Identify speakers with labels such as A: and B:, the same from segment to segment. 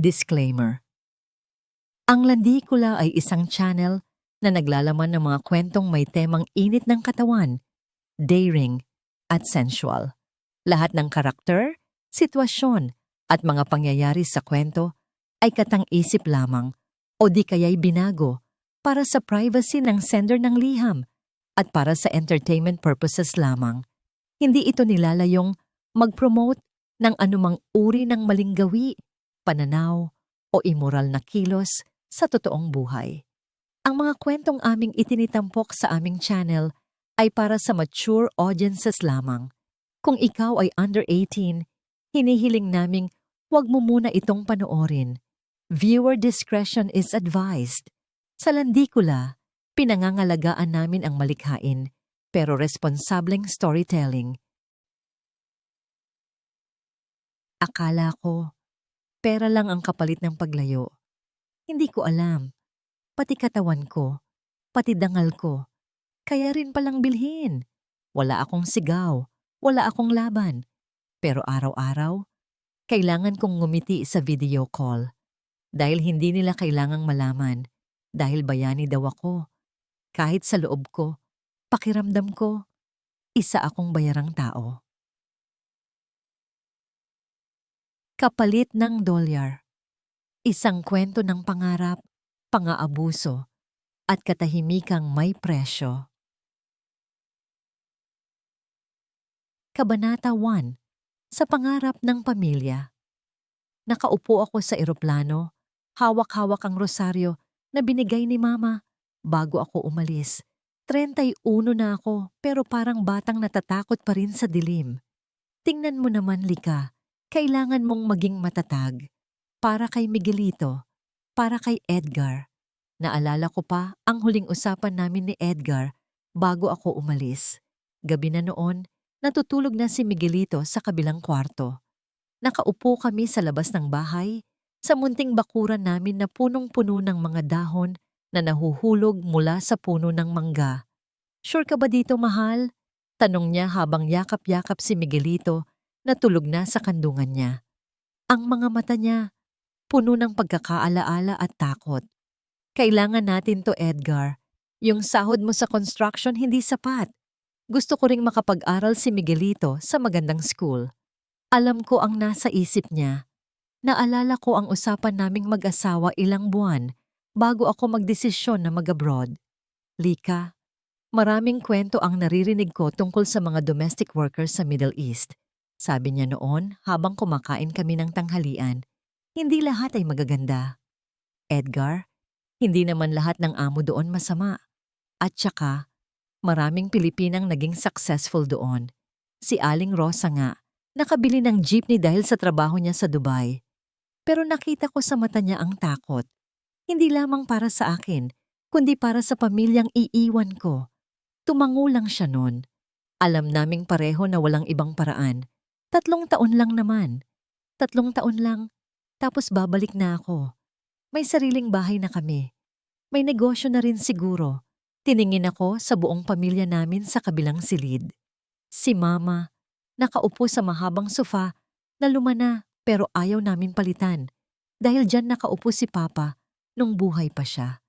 A: Disclaimer. Ang Landicula ay isang channel na naglalaman ng mga kwentong may temang init ng katawan, daring, at sensual. Lahat ng karakter, sitwasyon, at mga pangyayari sa kwento ay katang-isip lamang o di kaya'y binago para sa privacy ng sender ng liham at para sa entertainment purposes lamang. Hindi ito nilalayong mag-promote ng anumang uri ng maling gawi, pananaw, o immoral na kilos sa totoong buhay. Ang mga kwentong aming itinitampok sa aming channel ay para sa mature audiences lamang. Kung ikaw ay under 18, hinihiling naming huwag mo muna itong panoorin. Viewer discretion is advised. Sa Landicula, pinangangalagaan namin ang malikhain pero responsableng storytelling. Akala ko, pera lang ang kapalit ng paglayo. Hindi ko alam. Pati katawan ko, pati dangal ko. Kaya rin palang bilhin. Wala akong sigaw, wala akong laban. Pero araw-araw, kailangan kong ngumiti sa video call. Dahil hindi nila kailangang malaman. Dahil bayani daw ako. Kahit sa loob ko, pakiramdam ko, isa akong bayarang tao. Kapalit ng dolyar. Isang kwento ng pangarap, pang-aabuso, at katahimikang may presyo. Kabanata 1. Sa pangarap ng pamilya. Nakaupo ako sa eroplano, hawak-hawak ang rosaryo na binigay ni Mama bago ako umalis. 31 na ako pero parang batang natatakot pa rin sa dilim. Tingnan mo naman, Lika. Kailangan mong maging matatag. Para kay Miguelito, para kay Edgar. Naalala ko pa ang huling usapan namin ni Edgar bago ako umalis. Gabi na noon, natutulog na si Miguelito sa kabilang kwarto. Nakaupo kami sa labas ng bahay, sa munting bakuran namin na punong-puno ng mga dahon na nahuhulog mula sa puno ng mangga. "Sure ka ba dito, mahal?" Tanong niya habang yakap-yakap si Miguelito na tulog na sa kandungan niya. Ang mga mata niya, puno ng pagkakaalaala at takot. "Kailangan natin to, Edgar. Yung sahod mo sa construction hindi sapat. Gusto ko ring makapag-aral si Miguelito sa magandang school." Alam ko ang nasa isip niya. Naalala ko ang usapan naming mag-asawa ilang buwan bago ako magdesisyon na mag-abroad. "Lika, maraming kwento ang naririnig ko tungkol sa mga domestic workers sa Middle East." Sabi niya noon habang kumakain kami ng tanghalian. "Hindi lahat ay magaganda. Edgar, hindi naman lahat ng amo doon masama. At saka, maraming Pilipinang naging successful doon. Si Aling Rosa nga, nakabili ng jeepney dahil sa trabaho niya sa Dubai. Pero nakita ko sa mata niya ang takot. Hindi lamang para sa akin, kundi para sa pamilyang iiwan ko. Tumango lang siya noon. Alam naming pareho na walang ibang paraan. 3 taon lang naman. 3 taon lang, tapos babalik na ako. May sariling bahay na kami. May negosyo na rin siguro." Tiningin ako sa buong pamilya namin sa kabilang silid. Si Mama, nakaupo sa mahabang sofa na luma na pero ayaw namin palitan. Dahil dyan nakaupo si Papa nung buhay pa siya.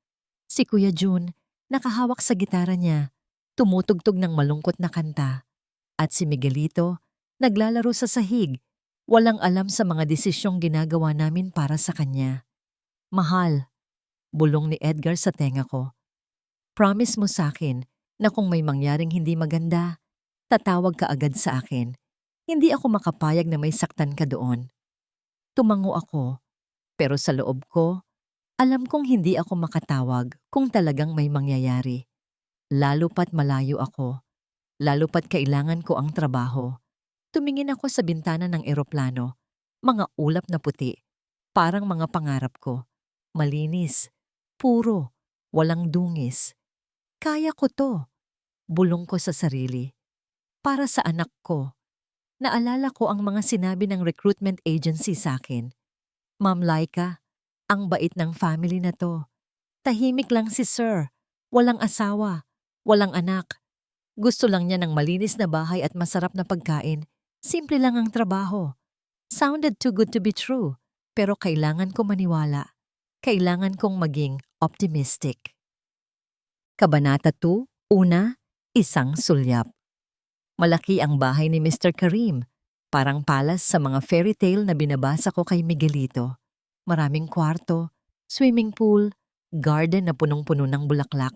A: Si Kuya Jun, nakahawak sa gitara niya, tumutugtog ng malungkot na kanta. At si Miguelito, naglalaro sa sahig, walang alam sa mga desisyong ginagawa namin para sa kanya. "Mahal," bulong ni Edgar sa tenga ko. "Promise mo sa akin na kung may mangyaring hindi maganda, tatawag ka agad sa akin. Hindi ako makapayag na may saktan ka doon." Tumango ako, pero sa loob ko, alam kong hindi ako makatawag kung talagang may mangyayari. Lalo pat malayo ako, lalo pat kailangan ko ang trabaho. Tumingin ako sa bintana ng eroplano, mga ulap na puti, parang mga pangarap ko. Malinis, puro, walang dungis. Kaya ko to, bulong ko sa sarili. Para sa anak ko. Naalala ko ang mga sinabi ng recruitment agency sa akin. "Ma'am Laika, ang bait ng family na to. Tahimik lang si Sir, walang asawa, walang anak. Gusto lang niya ng malinis na bahay at masarap na pagkain. Simple lang ang trabaho." Sounded too good to be true. Pero kailangan ko maniwala. Kailangan kong maging optimistic. Kabanata 2, Una, Isang Sulyap. Malaki ang bahay ni Mr. Karim. Parang palace sa mga fairy tale na binabasa ko kay Miguelito. Maraming kwarto, swimming pool, garden na punong-puno ng bulaklak.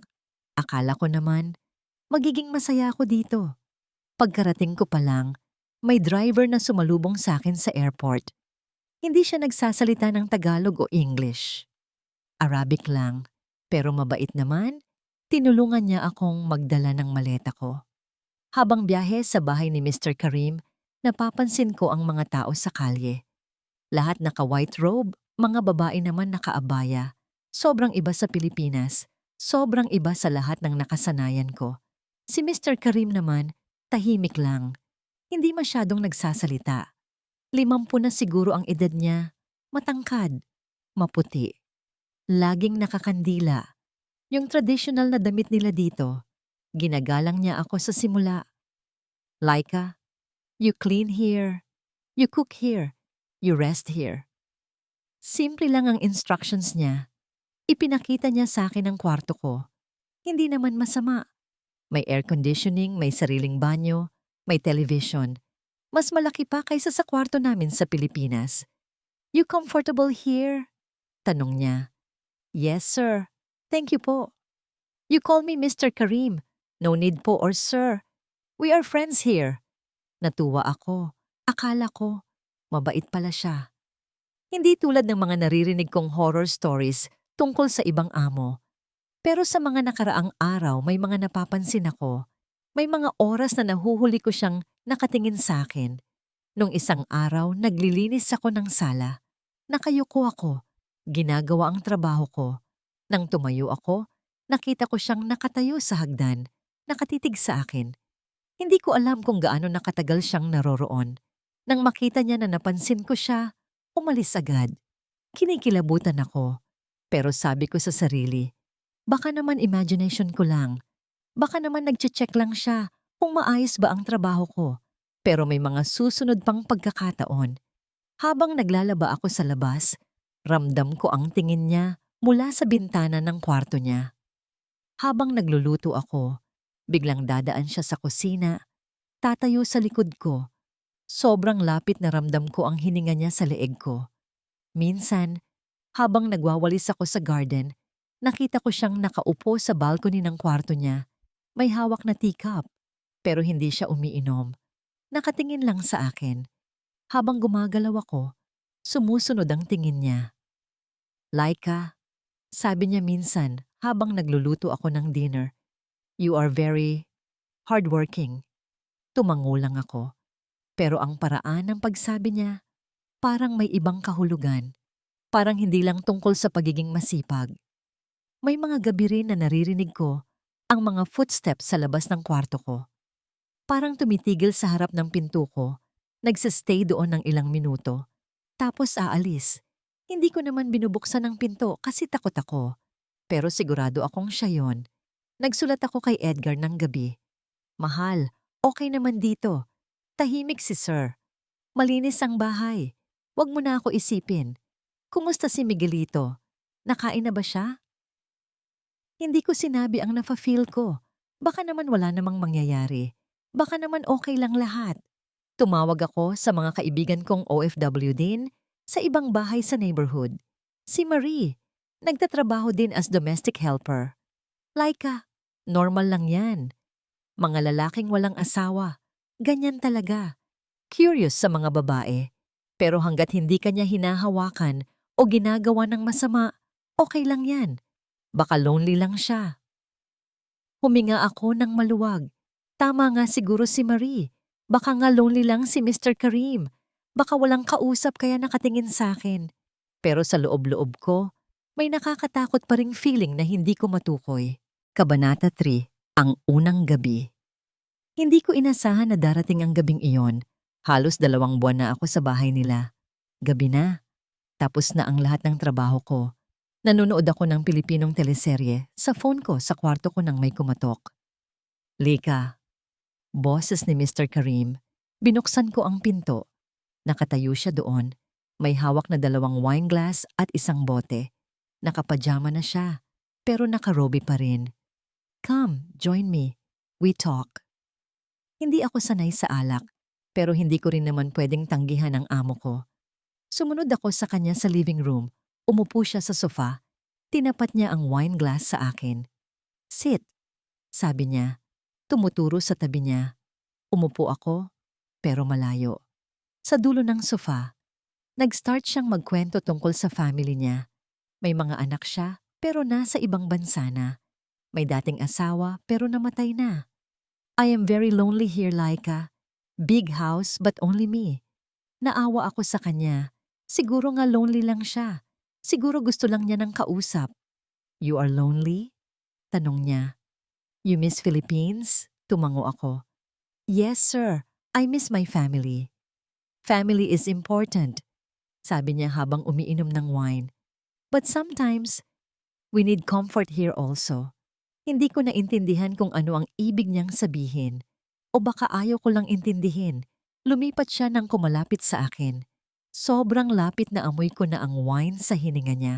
A: Akala ko naman, magiging masaya ako dito. Pagkarating ko pa lang, may driver na sumalubong sa akin sa airport. Hindi siya nagsasalita ng Tagalog o English. Arabic lang, pero mabait naman. Tinulungan niya akong magdala ng maleta ko. Habang biyahe sa bahay ni Mr. Karim, napapansin ko ang mga tao sa kalye. Lahat naka-white robe, mga babae naman nakaabaya. Sobrang iba sa Pilipinas, sobrang iba sa lahat ng nakasanayan ko. Si Mr. Karim naman, tahimik lang. Hindi masyadong nagsasalita. 50 na siguro ang edad niya. Matangkad, maputi. Laging nakakandila. Yung traditional na damit nila dito. Ginagalang niya ako sa simula. Laika, you clean here, you cook here, you rest here. Simple lang ang instructions niya. Ipinakita niya sa akin ang kwarto ko. Hindi naman masama. May air conditioning, may sariling banyo, may television. Mas malaki pa kaysa sa kwarto namin sa Pilipinas. You comfortable here? Tanong niya. Yes, sir. Thank you po. You call me Mr. Karim. No need po or sir. We are friends here. Natuwa ako. Akala ko, mabait pala siya. Hindi tulad ng mga naririnig kong horror stories tungkol sa ibang amo. Pero sa mga nakaraang araw may mga napapansin ako. May mga oras na nahuhuli ko siyang nakatingin sa akin. Nung isang araw, naglilinis ako ng sala. Nakayuko ako. Ginagawa ang trabaho ko. Nang tumayo ako, nakita ko siyang nakatayo sa hagdan. Nakatitig sa akin. Hindi ko alam kung gaano nakatagal siyang naroroon. Nang makita niya na napansin ko siya, umalis agad. Kinikilabutan ako. Pero sabi ko sa sarili, baka naman imagination ko lang. Baka naman nagche-check lang siya kung maayos ba ang trabaho ko. Pero may mga susunod pang pagkakataon. Habang naglalaba ako sa labas, ramdam ko ang tingin niya mula sa bintana ng kwarto niya. Habang nagluluto ako, biglang dadaan siya sa kusina, tatayo sa likod ko. Sobrang lapit na ramdam ko ang hininga niya sa leeg ko. Minsan, habang nagwawalis ako sa garden, nakita ko siyang nakaupo sa balcony ng kwarto niya. May hawak na teacup, pero hindi siya umiinom. Nakatingin lang sa akin. Habang gumagalaw ako, sumusunod ang tingin niya. Laika, sabi niya minsan habang nagluluto ako ng dinner, you are very hardworking. Tumango lang ako. Pero ang paraan ng pagsabi niya, parang may ibang kahulugan. Parang hindi lang tungkol sa pagiging masipag. May mga gabi rin na naririnig ko ang mga footsteps sa labas ng kwarto ko. Parang tumitigil sa harap ng pinto ko, nagsistay doon ng ilang minuto, tapos aalis. Hindi ko naman binubuksan ang pinto kasi takot ako. Pero sigurado akong siya yon. Nagsulat ako kay Edgar ng gabi. Mahal, okay naman dito. Tahimik si Sir. Malinis ang bahay. Huwag mo na ako isipin. Kumusta si Miguelito? Nakain na ba siya? Hindi ko sinabi ang nafa-feel ko. Baka naman wala namang mangyayari. Baka naman okay lang lahat. Tumawag ako sa mga kaibigan kong OFW din sa ibang bahay sa neighborhood. Si Marie, nagtatrabaho din as domestic helper. Laika, normal lang yan. Mga lalaking walang asawa, ganyan talaga. Curious sa mga babae. Pero hanggat hindi kanya hinahawakan o ginagawa ng masama, okay lang yan. Baka lonely lang siya. Huminga ako ng maluwag. Tama nga siguro si Marie. Baka nga lonely lang si Mr. Karim. Baka walang kausap kaya nakatingin sa akin. Pero sa loob-loob ko, may nakakatakot pa ring feeling na hindi ko matukoy. Kabanata 3, Ang Unang Gabi. Hindi ko inasahan na darating ang gabing iyon. Halos 2 buwan na ako sa bahay nila. Gabi na. Tapos na ang lahat ng trabaho ko. Nanonood ako ng Pilipinong teleserye sa phone ko sa kwarto ko nang may kumatok. Lika. Boses ni Mr. Karim. Binuksan ko ang pinto. Nakatayo siya doon. May hawak na 2 wine glass at isang bote. Nakapajama na siya, pero nakarobe pa rin. Come, join me. We talk. Hindi ako sanay sa alak, pero hindi ko rin naman pwedeng tanggihan ang amo ko. Sumunod ako sa kanya sa living room. Umupo siya sa sofa. Tinapat niya ang wine glass sa akin. Sit, sabi niya. Tumuturo sa tabi niya. Umupo ako, pero malayo. Sa dulo ng sofa, nag-start siyang magkwento tungkol sa family niya. May mga anak siya, pero nasa ibang bansa na. May dating asawa, pero namatay na. I am very lonely here, Laika. Big house, but only me. Naawa ako sa kanya. Siguro nga lonely lang siya. Siguro gusto lang niya ng kausap. You are lonely? Tanong niya. You miss Philippines? Tumango ako. Yes, sir. I miss my family. Family is important, sabi niya habang umiinom ng wine. But sometimes, we need comfort here also. Hindi ko naintindihan kung ano ang ibig niyang sabihin. O baka ayaw ko lang intindihin. Lumipat siya nang kumalapit sa akin. Sobrang lapit na amoy ko na ang wine sa hininga niya.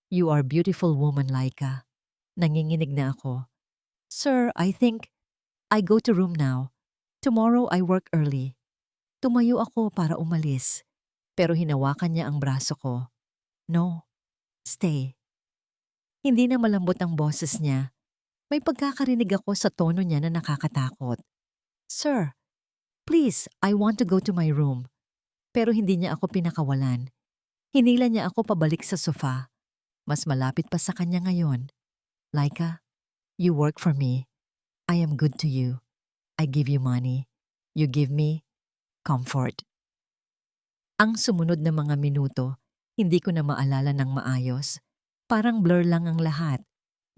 A: You are beautiful woman, Laika. Nanginginig na ako. Sir, I think I go to room now. Tomorrow I work early. Tumayo ako para umalis. Pero hinawakan niya ang braso ko. No, stay. Hindi na malambot ang boses niya. May pagkakarinig ako sa tono niya na nakakatakot. Sir, please, I want to go to my room. Pero hindi niya ako pinakawalan. Hinila niya ako pabalik sa sofa. Mas malapit pa sa kanya ngayon. Laika, you work for me. I am good to you. I give you money. You give me comfort. Ang sumunod na mga minuto, hindi ko na maalala ng maayos. Parang blur lang ang lahat.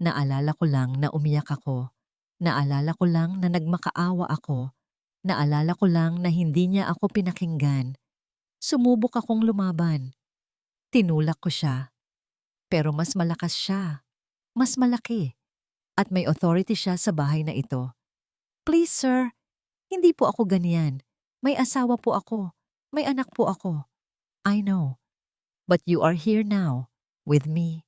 A: Naalala ko lang na umiyak ako. Naalala ko lang na nagmakaawa ako. Naalala ko lang na hindi niya ako pinakinggan. Sumubok akong lumaban. Tinulak ko siya. Pero mas malakas siya. Mas malaki. At may authority siya sa bahay na ito. Please sir, hindi po ako ganyan. May asawa po ako. May anak po ako. I know. But you are here now, with me.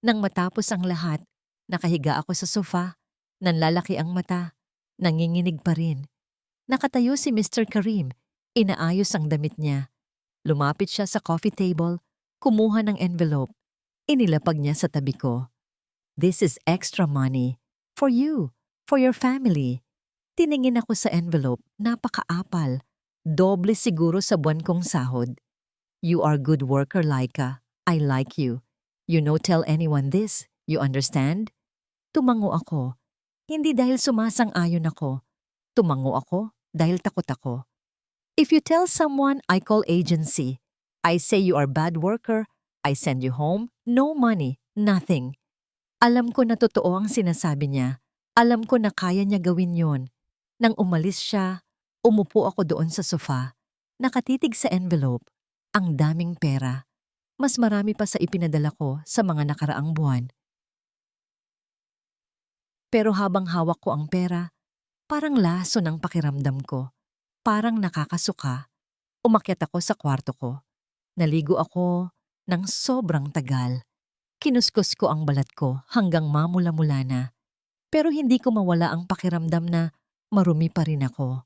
A: Nang matapos ang lahat, nakahiga ako sa sofa, nanlalaki ang mata, nanginginig pa rin. Nakatayo si Mr. Karim, inaayos ang damit niya. Lumapit siya sa coffee table, kumuha ng envelope. Inilapag niya sa tabi ko. This is extra money. For you, for your family. Tiningin ako sa envelope, napakaapal. Doble siguro sa buwan kong sahod. You are good worker, Laika. I like you. You no tell anyone this. You understand? Tumango ako. Hindi dahil sumasang-ayon ako. Tumango ako dahil takot ako. If you tell someone, I call agency. I say you are bad worker. I send you home. No money. Nothing. Alam ko na totoo ang sinasabi niya. Alam ko na kaya niya gawin yon. Nang umalis siya, umupo ako doon sa sofa. Nakatitig sa envelope. Ang daming pera. Mas marami pa sa ipinadala ko sa mga nakaraang buwan. Pero habang hawak ko ang pera, parang laso ng pakiramdam ko. Parang nakakasuka. Umakyat ako sa kwarto ko. Naligo ako ng sobrang tagal. Kinuskus ko ang balat ko hanggang mamula-mula na. Pero hindi ko mawala ang pakiramdam na marumi pa rin ako.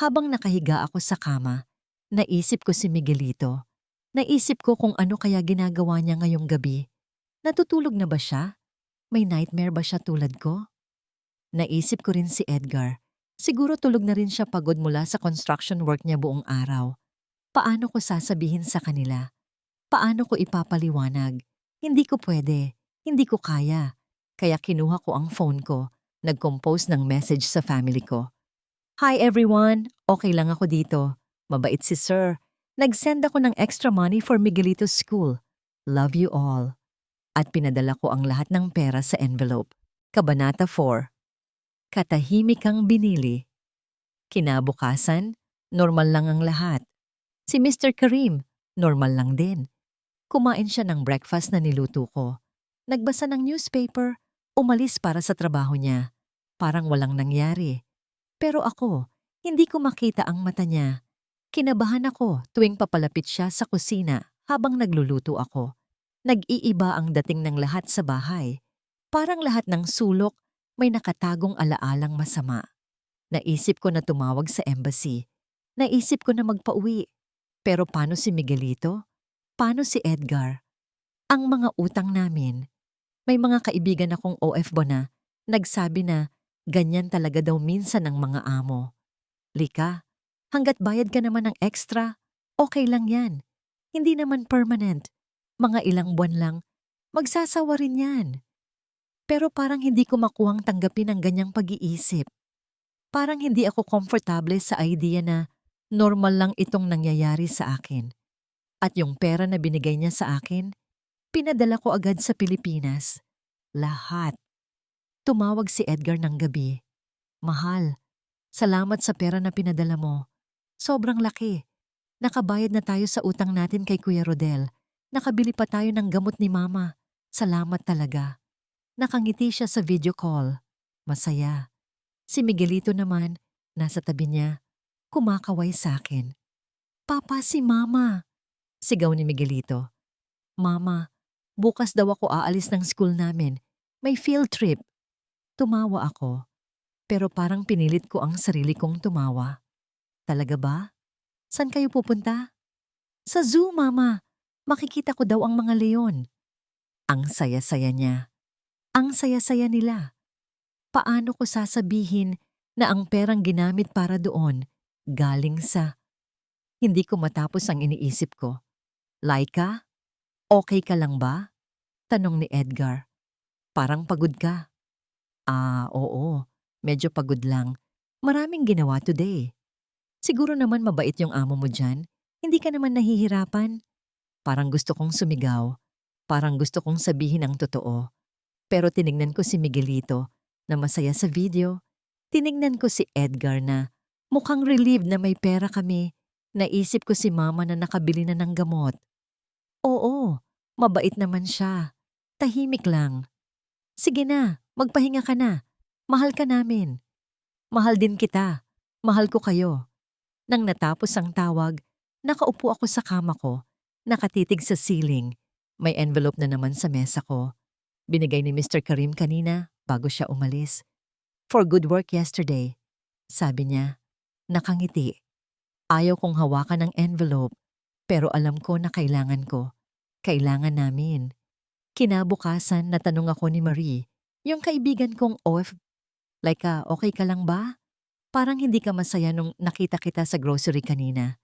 A: Habang nakahiga ako sa kama, naisip ko si Miguelito. Naisip ko kung ano kaya ginagawa niya ngayong gabi. Natutulog na ba siya? May nightmare ba siya tulad ko? Naisip ko rin si Edgar. Siguro tulog na rin siya pagod mula sa construction work niya buong araw. Paano ko sasabihin sa kanila? Paano ko ipapaliwanag? Hindi ko pwede. Hindi ko kaya. Kaya kinuha ko ang phone ko. Nag-compose ng message sa family ko. Hi everyone! Okay lang ako dito. Mabait si Sir. Nag-send ako ng extra money for Miguelito's school. Love you all. At pinadala ko ang lahat ng pera sa envelope. Kabanata 4. Katahimikang binili. Kinabukasan, normal lang ang lahat. Si Mr. Karim, normal lang din. Kumain siya ng breakfast na niluto ko. Nagbasa ng newspaper, umalis para sa trabaho niya. Parang walang nangyari. Pero ako, hindi ko makita ang mata niya. Kinabahan ako tuwing papalapit siya sa kusina habang nagluluto ako. Nag-iiba ang dating ng lahat sa bahay. Parang lahat ng sulok may nakatagong alaalang masama. Naisip ko na tumawag sa embassy. Naisip ko na magpauwi. Pero paano si Miguelito? Paano si Edgar? Ang mga utang namin. May mga kaibigan akong OFW na nagsabi na ganyan talaga daw minsan ang mga amo. Lika, hanggat bayad ka naman ng extra, okay lang yan. Hindi naman permanent. Mga ilang buwan lang, magsasawa rin yan. Pero parang hindi ko makuhang tanggapin ang ganyang pag-iisip. Parang hindi ako komportable sa idea na normal lang itong nangyayari sa akin. At yung pera na binigay niya sa akin, pinadala ko agad sa Pilipinas. Lahat. Tumawag si Edgar ng gabi. Mahal, salamat sa pera na pinadala mo. Sobrang laki. Nakabayad na tayo sa utang natin kay Kuya Rodel. Nakabili pa tayo ng gamot ni Mama. Salamat talaga. Nakangiti siya sa video call. Masaya. Si Miguelito naman, nasa tabi niya, kumakaway sa akin. Papa, si Mama. Sigaw ni Miguelito. Mama, bukas daw ako aalis ng school namin. May field trip. Tumawa ako, pero parang pinilit ko ang sarili kong tumawa. Talaga ba? San kayo pupunta? Sa zoo, Mama. Makikita ko daw ang mga leon. Ang saya-saya niya. Ang saya-saya nila. Paano ko sasabihin na ang perang ginamit para doon galing sa... Hindi ko matapos ang iniisip ko. Laika, okay ka lang ba? Tanong ni Edgar. Parang pagod ka. Oo. Medyo pagod lang. Maraming ginawa today. Siguro naman mabait yung amo mo dyan. Hindi ka naman nahihirapan. Parang gusto kong sumigaw. Parang gusto kong sabihin ang totoo. Pero tinignan ko si Miguelito na masaya sa video. Tinignan ko si Edgar na mukhang relieved na may pera kami. Naisip ko si Mama na nakabili na ng gamot. Oo, mabait naman siya. Tahimik lang. Sige na, magpahinga ka na. Mahal ka namin. Mahal din kita. Mahal ko kayo. Nang natapos ang tawag, nakaupo ako sa kama ko, nakatitig sa ceiling. May envelope na naman sa mesa ko. Binigay ni Mr. Karim kanina bago siya umalis. For good work yesterday. Sabi niya, nakangiti. Ayaw kong hawakan ng envelope, pero alam ko na kailangan ko. Kailangan namin. Kinabukasan natanong ako ni Marie, yung kaibigan kong OF. Laika, okay ka lang ba? Parang hindi ka masaya nung nakita kita sa grocery kanina.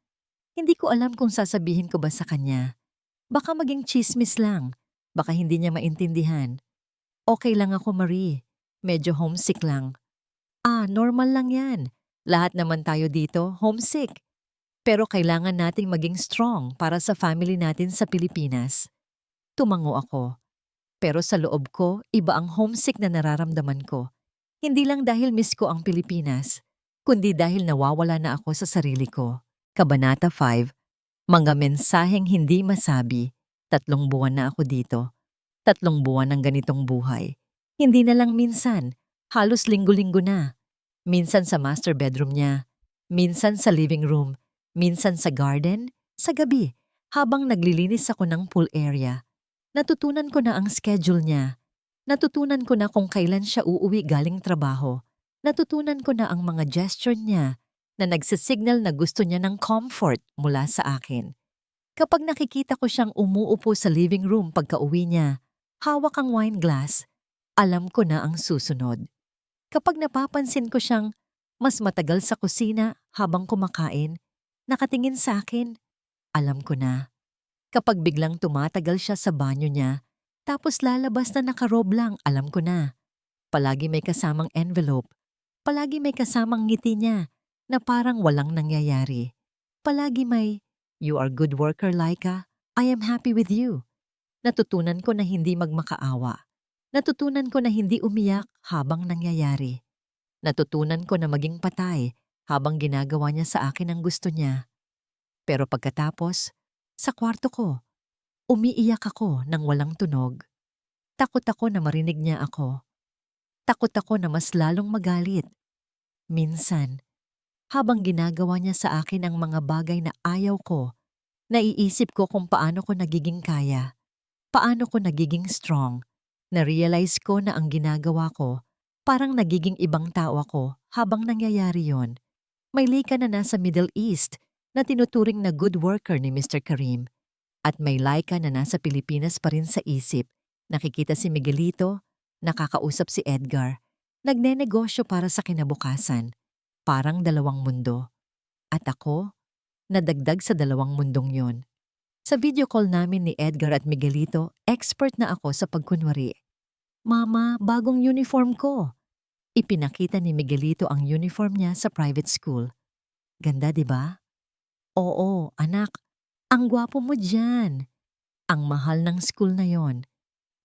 A: Hindi ko alam kung sasabihin ko ba sa kanya. Baka maging chismis lang. Baka hindi niya maintindihan. Okay lang ako, Marie. Medyo homesick lang. Normal lang yan. Lahat naman tayo dito, homesick. Pero kailangan nating maging strong para sa family natin sa Pilipinas. Tumango ako. Pero sa loob ko, iba ang homesick na nararamdaman ko. Hindi lang dahil miss ko ang Pilipinas, kundi dahil nawawala na ako sa sarili ko. Kabanata 5, mga mensaheng hindi masabi. 3 buwan na ako dito. 3 buwan ng ganitong buhay. Hindi na lang minsan, halos linggo-linggo na. Minsan sa master bedroom niya, minsan sa living room, minsan sa garden, sa gabi, habang naglilinis ako ng pool area. Natutunan ko na ang schedule niya. Natutunan ko na kung kailan siya uuwi galing trabaho. Natutunan ko na ang mga gesture niya na nagsisignal na gusto niya ng comfort mula sa akin. Kapag nakikita ko siyang umuupo sa living room pagka-uwi niya, hawak ang wine glass, alam ko na ang susunod. Kapag napapansin ko siyang mas matagal sa kusina habang kumakain, nakatingin sa akin, alam ko na. Kapag biglang tumatagal siya sa banyo niya, tapos lalabas na nakarob lang, alam ko na. Palagi may kasamang envelope. Palagi may kasamang ngiti niya na parang walang nangyayari. Palagi may, "You are good worker, Laika. I am happy with you." Natutunan ko na hindi magmakaawa. Natutunan ko na hindi umiyak habang nangyayari. Natutunan ko na maging patay habang ginagawa niya sa akin ang gusto niya. Pero pagkatapos, sa kwarto ko, umiiyak ako ng walang tunog. Takot ako na marinig niya ako. Takot ako na mas lalong magalit. Minsan, Habang ginagawa niya sa akin ang mga bagay na ayaw ko, naiisip ko kung paano ko nagiging kaya, paano ko nagiging strong. Na-realize ko na ang ginagawa ko, parang nagiging ibang tao ako habang nangyayari yon. May lika na nasa Middle East na tinuturing na good worker ni Mr. Karim at may laika na nasa Pilipinas pa rin sa isip. Nakikita si Miguelito, nakakausap si Edgar, nagnenegosyo para sa kinabukasan. Parang dalawang mundo. At ako, nadagdag sa dalawang mundong yon. Sa video call namin ni Edgar at Miguelito, expert na ako sa pagkunwari. Mama, bagong uniform ko. Ipinakita ni Miguelito ang uniform niya sa private school. Ganda, di ba? Oo, anak. Ang gwapo mo dyan. Ang mahal ng school na yon.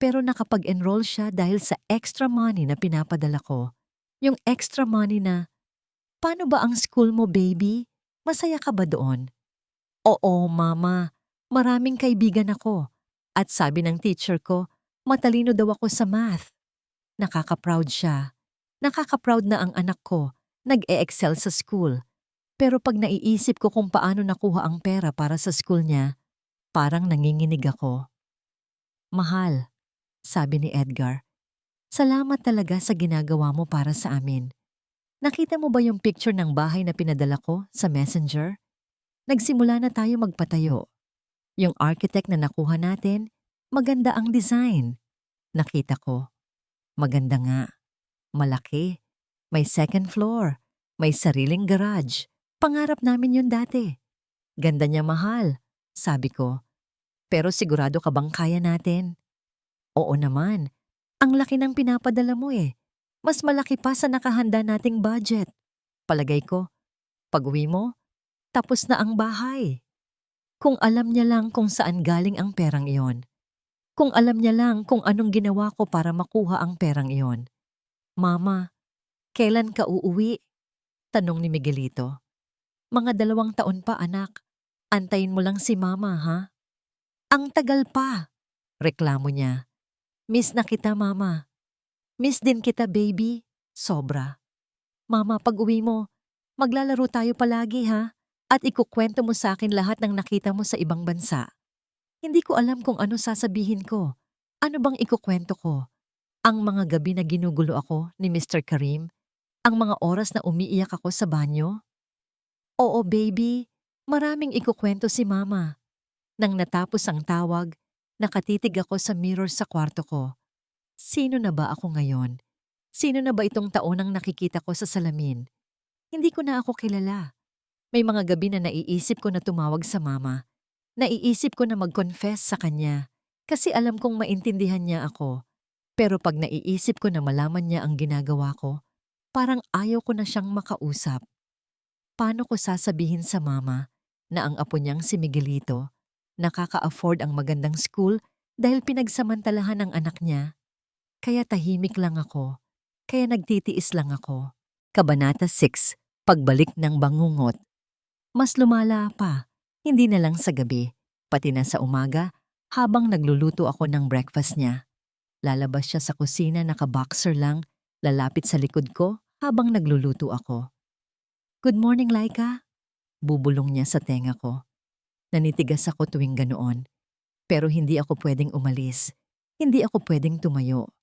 A: Pero nakapag-enroll siya dahil sa extra money na pinapadala ko. Yung extra money na, paano ba ang school mo, baby? Masaya ka ba doon? Oo, mama. Maraming kaibigan ako. At sabi ng teacher ko, matalino daw ako sa math. Nakaka-proud siya. Nakaka-proud na ang anak ko nag-e-excel sa school. Pero pag naiisip ko kung paano nakuha ang pera para sa school niya, parang nanginginig ako. Mahal, sabi ni Edgar, salamat talaga sa ginagawa mo para sa amin. Nakita mo ba yung picture ng bahay na pinadala ko sa messenger? Nagsimula na tayo magpatayo. Yung architect na nakuha natin, maganda ang design. Nakita ko. Maganda nga. Malaki. May second floor. May sariling garage. Pangarap namin yun dati. Ganda niya, mahal, sabi ko. Pero sigurado ka bang kaya natin? Oo naman. Ang laki ng pinapadala mo eh. Mas malaki pa sa nakahanda nating budget. Palagay ko, pag-uwi mo, tapos na ang bahay. Kung alam niya lang kung saan galing ang perang iyon. Kung alam niya lang kung anong ginawa ko para makuha ang perang iyon. Mama, kailan ka uuwi? Tanong ni Miguelito. Mga 2 taon pa, anak. Antayin mo lang si mama, ha? Ang tagal pa, reklamo niya. Miss na kita, mama. Miss din kita, baby. Sobra. Mama, pag-uwi mo, maglalaro tayo palagi, ha? At ikukwento mo sa akin lahat ng nakita mo sa ibang bansa. Hindi ko alam kung ano sasabihin ko. Ano bang ikukwento ko? Ang mga gabi na ginugulo ako ni Mr. Karim? Ang mga oras na umiiyak ako sa banyo? Oo, baby. Maraming ikukwento si mama. Nang natapos ang tawag, nakatitig ako sa mirror sa kwarto ko. Sino na ba ako ngayon? Sino na ba itong taonang nakikita ko sa salamin? Hindi ko na ako kilala. May mga gabi na naiisip ko na tumawag sa mama. Naiisip ko na mag-confess sa kanya kasi alam kong maintindihan niya ako. Pero pag naiisip ko na malaman niya ang ginagawa ko, parang ayaw ko na siyang makausap. Paano ko sasabihin sa mama na ang apo niyang si Miguelito nakaka-afford ang magandang school dahil pinagsamantalahan ng anak niya? Kaya tahimik lang ako. Kaya nagtitiis lang ako. Kabanata 6. Pagbalik ng bangungot. Mas lumala pa, hindi na lang sa gabi, pati na sa umaga habang nagluluto ako ng breakfast niya. Lalabas siya sa kusina naka-boxer lang, lalapit sa likod ko habang nagluluto ako. Good morning, Laika. Bubulong niya sa tenga ko. Nanitigas ako tuwing ganoon. Pero hindi ako pwedeng umalis. Hindi ako pwedeng tumayo.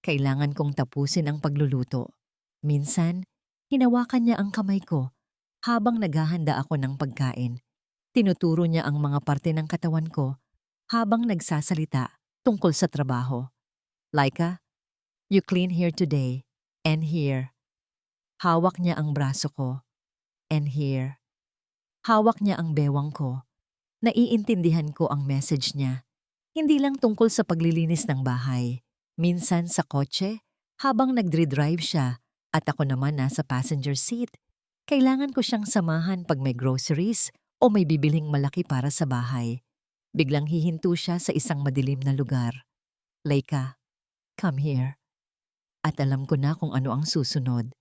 A: Kailangan kong tapusin ang pagluluto. Minsan, hinawakan niya ang kamay ko habang naghahanda ako ng pagkain. Tinuturo niya ang mga parte ng katawan ko habang nagsasalita tungkol sa trabaho. Laika, you clean here today and here. Hawak niya ang braso ko. And here. Hawak niya ang bewang ko. Naiintindihan ko ang message niya. Hindi lang tungkol sa paglilinis ng bahay. Minsan sa kotse, habang nagdri-drive siya at ako naman nasa passenger seat. Kailangan ko siyang samahan pag may groceries o may bibiling malaki para sa bahay. Biglang hihinto siya sa isang madilim na lugar. Laika, come here. At alam ko na kung ano ang susunod.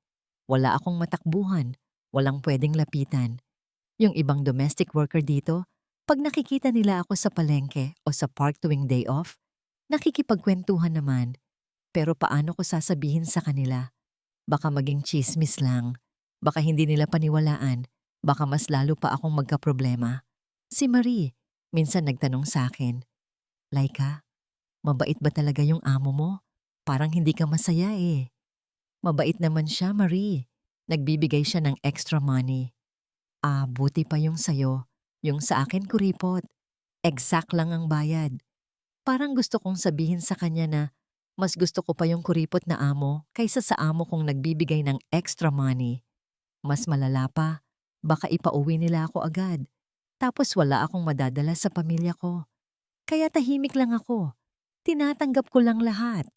A: Wala akong matakbuhan, walang pwedeng lapitan. Yung ibang domestic worker dito, pag nakikita nila ako sa palengke o sa park tuwing day off, nakikipagkwentuhan naman. Pero paano ko sasabihin sa kanila? Baka maging chismis lang. Baka hindi nila paniwalaan, baka mas lalo pa akong magkaproblema. Si Marie, minsan nagtanong sa akin, Laika, mabait ba talaga yung amo mo? Parang hindi ka masaya eh. Mabait naman siya, Marie. Nagbibigay siya ng extra money. Buti pa yung sayo. Yung sa akin kuripot. Exact lang ang bayad. Parang gusto kong sabihin sa kanya na mas gusto ko pa yung kuripot na amo kaysa sa amo kong nagbibigay ng extra money. Mas malala pa, baka ipauwi nila ako agad. Tapos wala akong madadala sa pamilya ko. Kaya tahimik lang ako. Tinatanggap ko lang lahat.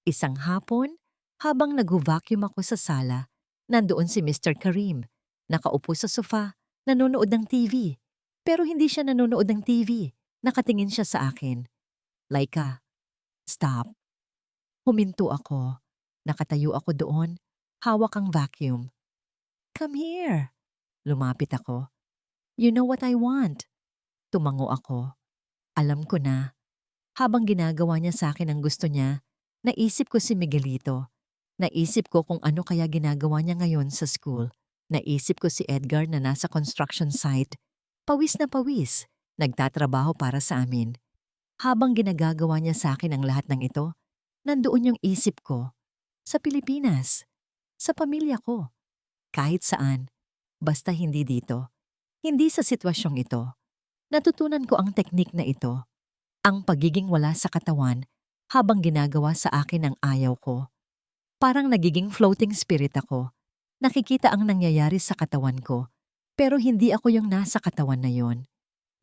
A: Isang hapon, habang nag-vacuum ako sa sala, nandoon si Mr. Karim. Nakaupo sa sofa, nanonood ng TV. Pero hindi siya nanonood ng TV. Nakatingin siya sa akin. Laika, stop. Huminto ako. Nakatayo ako doon. Hawak ang vacuum. Come here. Lumapit ako. You know what I want. Tumango ako. Alam ko na. Habang ginagawa niya sa akin ang gusto niya, naisip ko si Miguelito. Naisip ko kung ano kaya ginagawa niya ngayon sa school. Naisip ko si Edgar na nasa construction site. Pawis na pawis. Nagtatrabaho para sa amin. Habang ginagagawa niya sa akin ang lahat ng ito, nandoon yung isip ko. Sa Pilipinas. Sa pamilya ko. Kahit saan. Basta hindi dito. Hindi sa sitwasyong ito. Natutunan ko ang teknik na ito. Ang pagiging wala sa katawan habang ginagawa sa akin ang ayaw ko. Parang nagiging floating spirit ako. Nakikita ang nangyayari sa katawan ko, pero hindi ako yung nasa katawan na yon.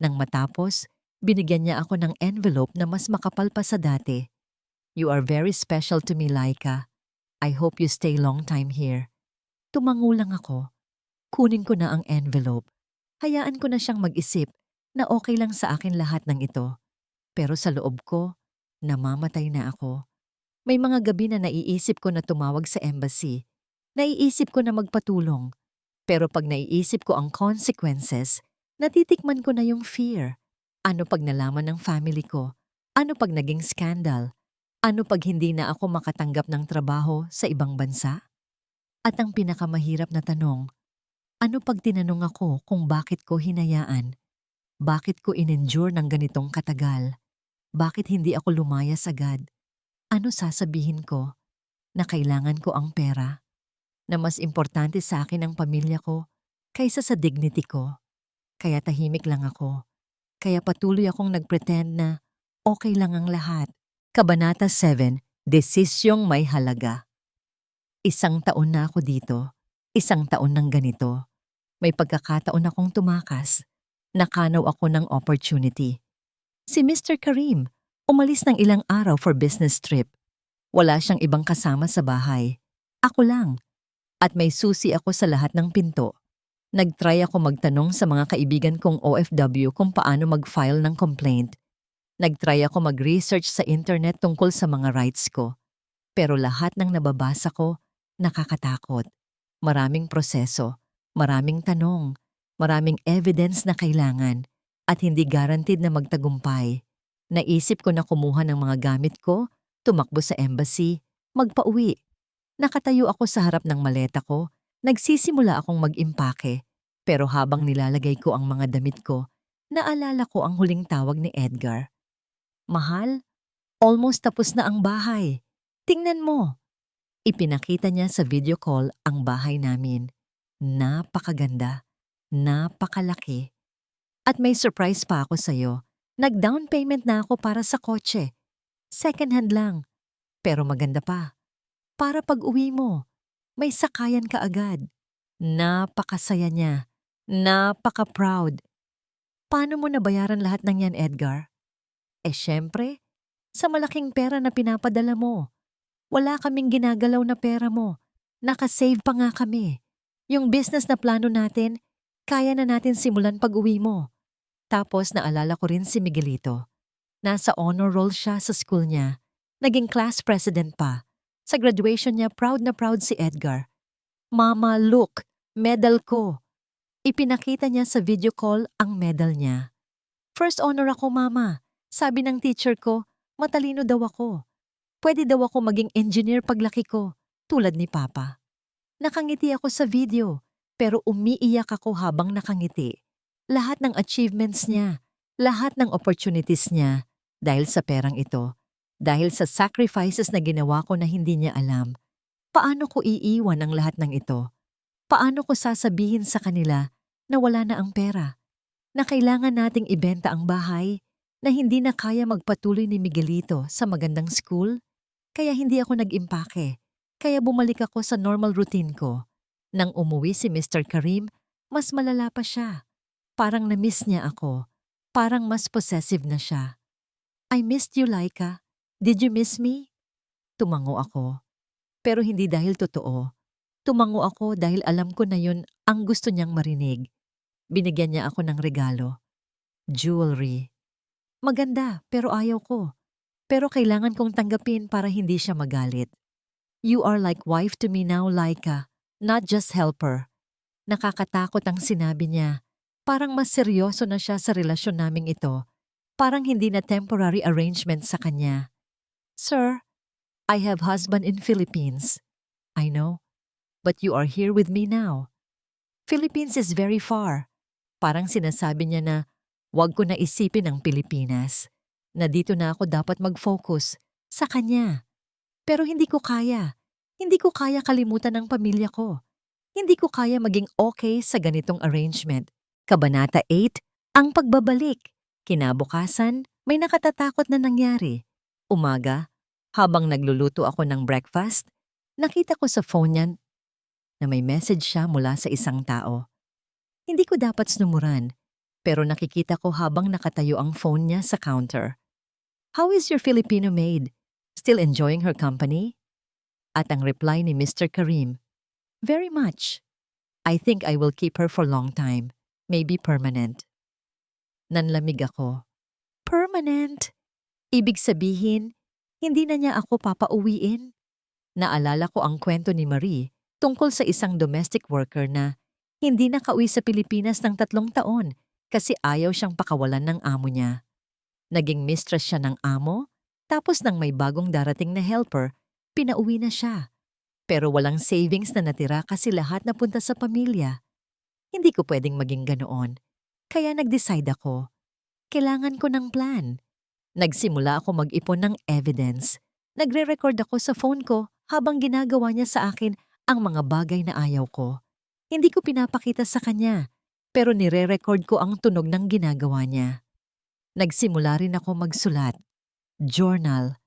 A: Nang matapos, binigyan niya ako ng envelope na mas makapal pa sa dati. You are very special to me, Laika. I hope you stay long time here. Tumango lang ako. Kunin ko na ang envelope. Hayaan ko na siyang mag-isip na okay lang sa akin lahat ng ito. Pero sa loob ko, namamatay na ako. May mga gabi na naiisip ko na tumawag sa embassy. Naiisip ko na magpatulong. Pero pag naiisip ko ang consequences, natitikman ko na yung fear. Ano pag nalaman ng family ko? Ano pag naging scandal? Ano pag hindi na ako makatanggap ng trabaho sa ibang bansa? At ang pinakamahirap na tanong, ano pag tinanong ako kung bakit ko hinayaan? Bakit ko in-endure ng ganitong katagal? Bakit hindi ako lumayas agad? Ano sasabihin ko? Na kailangan ko ang pera? Na mas importante sa akin ang pamilya ko kaysa sa dignity ko? Kaya tahimik lang ako. Kaya patuloy akong nagpretend na okay lang ang lahat. Kabanata 7, Desisyong May Halaga. 1 taon na ako dito. 1 taon ng ganito. May pagkakataon akong tumakas. Nakanaw ako ng opportunity. Si Mr. Karim, umalis ng ilang araw for business trip. Wala siyang ibang kasama sa bahay. Ako lang. At may susi ako sa lahat ng pinto. Nag-try ako magtanong sa mga kaibigan kong OFW kung paano mag-file ng complaint. Nag-try ako mag-research sa internet tungkol sa mga rights ko. Pero lahat ng nababasa ko, nakakatakot. Maraming proseso, maraming tanong, maraming evidence na kailangan, at hindi guaranteed na magtagumpay. Naisip ko na kumuha ng mga gamit ko, tumakbo sa embassy, magpauwi. Nakatayo ako sa harap ng maleta ko, nagsisimula akong mag-impake. Pero habang nilalagay ko ang mga damit ko, naalala ko ang huling tawag ni Edgar. Mahal, almost tapos na ang bahay. Tingnan mo. Ipinakita niya sa video call ang bahay namin. Napakaganda, napakalaki. At may surprise pa ako sa'yo. Nag-down payment na ako para sa kotse. Second hand lang. Pero maganda pa. Para pag-uwi mo, may sakayan ka agad. Napakasaya niya. Napaka-proud. Paano mo nabayaran lahat ng yan, Edgar? Syempre, sa malaking pera na pinapadala mo. Wala kaming ginagalaw na pera mo. Nakasave pa nga kami. Yung business na plano natin, kaya na natin simulan pag-uwi mo. Tapos naalala ko rin si Miguelito. Nasa honor roll siya sa school niya. Naging class president pa. Sa graduation niya, proud na proud si Edgar. Mama, look, medal ko. Ipinakita niya sa video call ang medal niya. First honor ako, Mama. Sabi ng teacher ko, matalino daw ako. Pwede daw ako maging engineer paglaki ko, tulad ni Papa. Nakangiti ako sa video, pero umiiyak ako habang nakangiti. Lahat ng achievements niya, lahat ng opportunities niya, dahil sa perang ito, dahil sa sacrifices na ginawa ko na hindi niya alam. Paano ko iiwan ang lahat ng ito? Paano ko sasabihin sa kanila na wala na ang pera? Na kailangan nating ibenta ang bahay? Na hindi na kaya magpatuloy ni Miguelito sa magandang school? Kaya hindi ako nag-impake. Kaya bumalik ako sa normal routine ko. Nang umuwi si Mr. Karim, mas malala pa siya. Parang na-miss niya ako. Parang mas possessive na siya. I missed you, Laika. Did you miss me? Tumango ako. Pero hindi dahil totoo. Tumango ako dahil alam ko na yun ang gusto niyang marinig. Binigyan niya ako ng regalo. Jewelry. Maganda, pero ayaw ko. Pero kailangan kong tanggapin para hindi siya magalit. You are like wife to me now, Laika. Not just helper. Nakakatakot ang sinabi niya. Parang mas seryoso na siya sa relasyon naming ito. Parang hindi na temporary arrangement sa kanya. Sir, I have husband in Philippines. I know. But you are here with me now. Philippines is very far. Parang sinasabi niya na wag ko na isipin ang Pilipinas. Na dito na ako dapat mag-focus sa kanya. Pero hindi ko kaya. Hindi ko kaya kalimutan ang pamilya ko. Hindi ko kaya maging okay sa ganitong arrangement. Kabanata 8, ang pagbabalik. Kinabukasan, may nakatatakot na nangyari. Umaga, habang nagluluto ako ng breakfast, nakita ko sa phone niya na may message siya mula sa isang tao. Hindi ko dapat snumuran, pero nakikita ko habang nakatayo ang phone niya sa counter. How is your Filipino maid? Still enjoying her company? At ang reply ni Mr. Karim, very much. I think I will keep her for long time, maybe permanent. Nanlamig ako. Permanent? Ibig sabihin, hindi na niya ako papauwiin? Naalala ko ang kwento ni Marie tungkol sa isang domestic worker na hindi nakauwi sa Pilipinas ng 3 taon kasi ayaw siyang pakawalan ng amo niya. Naging mistress siya ng amo, tapos nang may bagong darating na helper, pinauwi na siya. Pero walang savings na natira kasi lahat napunta sa pamilya. Hindi ko pwedeng maging ganoon. Kaya nag-decide ako. Kailangan ko ng plan. Nagsimula ako mag-ipon ng evidence. Nagre-record ako sa phone ko habang ginagawa niya sa akin ang mga bagay na ayaw ko. Hindi ko pinapakita sa kanya, pero nire-record ko ang tunog ng ginagawa niya. Nagsimula rin ako magsulat. Journal.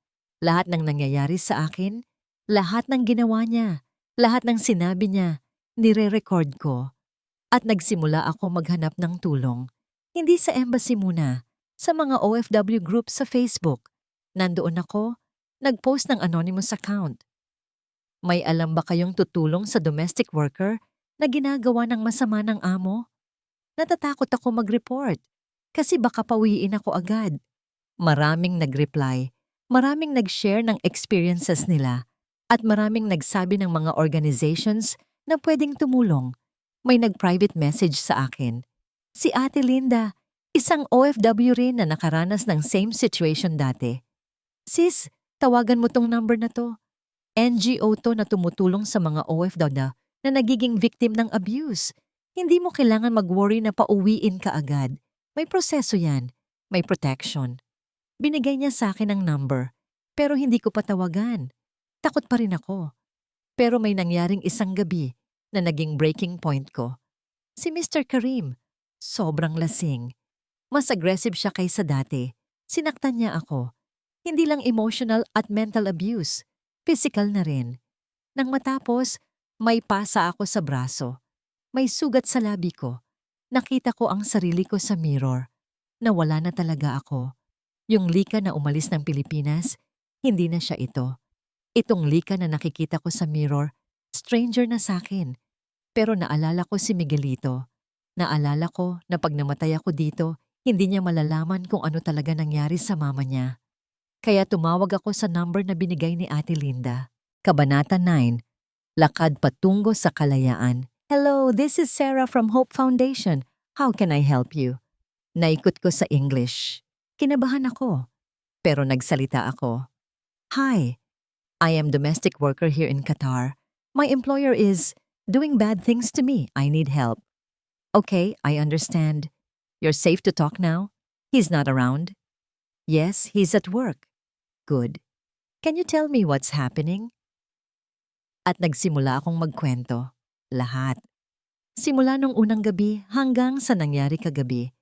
A: Lahat ng nangyayari sa akin, lahat ng ginawa niya, lahat ng sinabi niya, nire-record ko. At nagsimula ako maghanap ng tulong. Hindi sa embassy muna, sa mga OFW group sa Facebook. Nandoon ako, nag-post ng anonymous account. May alam ba kayong tutulong sa domestic worker na ginagawa ng masama ng amo? Natatakot ako mag-report kasi baka pawiin ako agad. Maraming nag-reply, maraming nag-share ng experiences nila, at maraming nagsabi ng mga organizations na pwedeng tumulong. May nag-private message sa akin. Si Ate Linda, isang OFW rin na nakaranas ng same situation dati. Sis, tawagan mo tong number na to. NGO to na tumutulong sa mga OFW na nagiging victim ng abuse. Hindi mo kailangan mag-worry na pauwiin ka agad. May proseso yan. May protection. Binigay niya sa akin ang number, pero hindi ko patawagan. Takot pa rin ako. Pero may nangyaring isang gabi na naging breaking point ko. Si Mr. Karim, sobrang lasing. Mas aggressive siya kaysa dati. Sinaktan niya ako. Hindi lang emotional at mental abuse, physical na rin. Nang matapos, may pasa ako sa braso. May sugat sa labi ko. Nakita ko ang sarili ko sa mirror. Nawala na talaga ako. Yung Lika na umalis ng Pilipinas, hindi na siya ito. Itong Lika na nakikita ko sa mirror, stranger na sa akin. Pero naalala ko si Miguelito. Naalala ko na pag namatay ako dito, hindi niya malalaman kung ano talaga nangyari sa mama niya. Kaya tumawag ako sa number na binigay ni Ate Linda. Kabanata 9, Lakad Patungo sa Kalayaan. Hello, this is Sarah from Hope Foundation. How can I help you? Naikot ko sa English. Kinabahan ako. Pero nagsalita ako. Hi, I am domestic worker here in Qatar. My employer is doing bad things to me. I need help. Okay, I understand. You're safe to talk now? He's not around? Yes, he's at work. Good. Can you tell me what's happening? At nagsimula akong magkwento. Lahat. Simula nung unang gabi hanggang sa nangyari kagabi.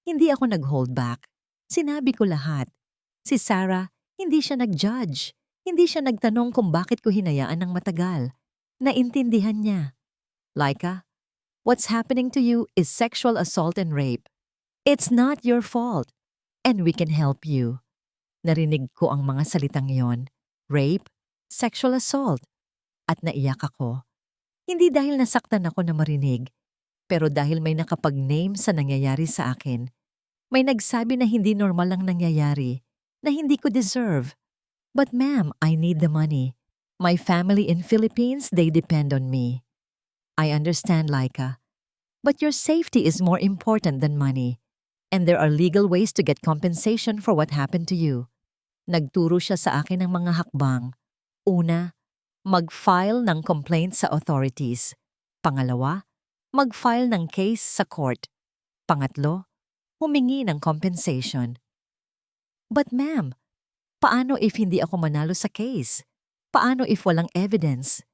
A: Hindi ako nag-hold back. Sinabi ko lahat. Si Sarah, hindi siya nag-judge. Hindi siya nagtanong kung bakit ko hinayaan ng matagal. Naintindihan niya. Laika, what's happening to you is sexual assault and rape. It's not your fault. And we can help you. Narinig ko ang mga salitang yon. Rape, sexual assault. At naiyak ako. Hindi dahil nasaktan ako na marinig, pero dahil may nakapag-name sa nangyayari sa akin. May nagsabi na hindi normal ang nangyayari, na hindi ko deserve. But ma'am, I need the money. My family in Philippines, they depend on me. I understand, Laika. But your safety is more important than money. And there are legal ways to get compensation for what happened to you. Nagturo siya sa akin ng mga hakbang. Una, mag-file ng complaint sa authorities. Pangalawa, mag-file ng case sa court. Pangatlo, humingi ng compensation. But ma'am, paano if hindi ako manalo sa case? Paano if walang evidence?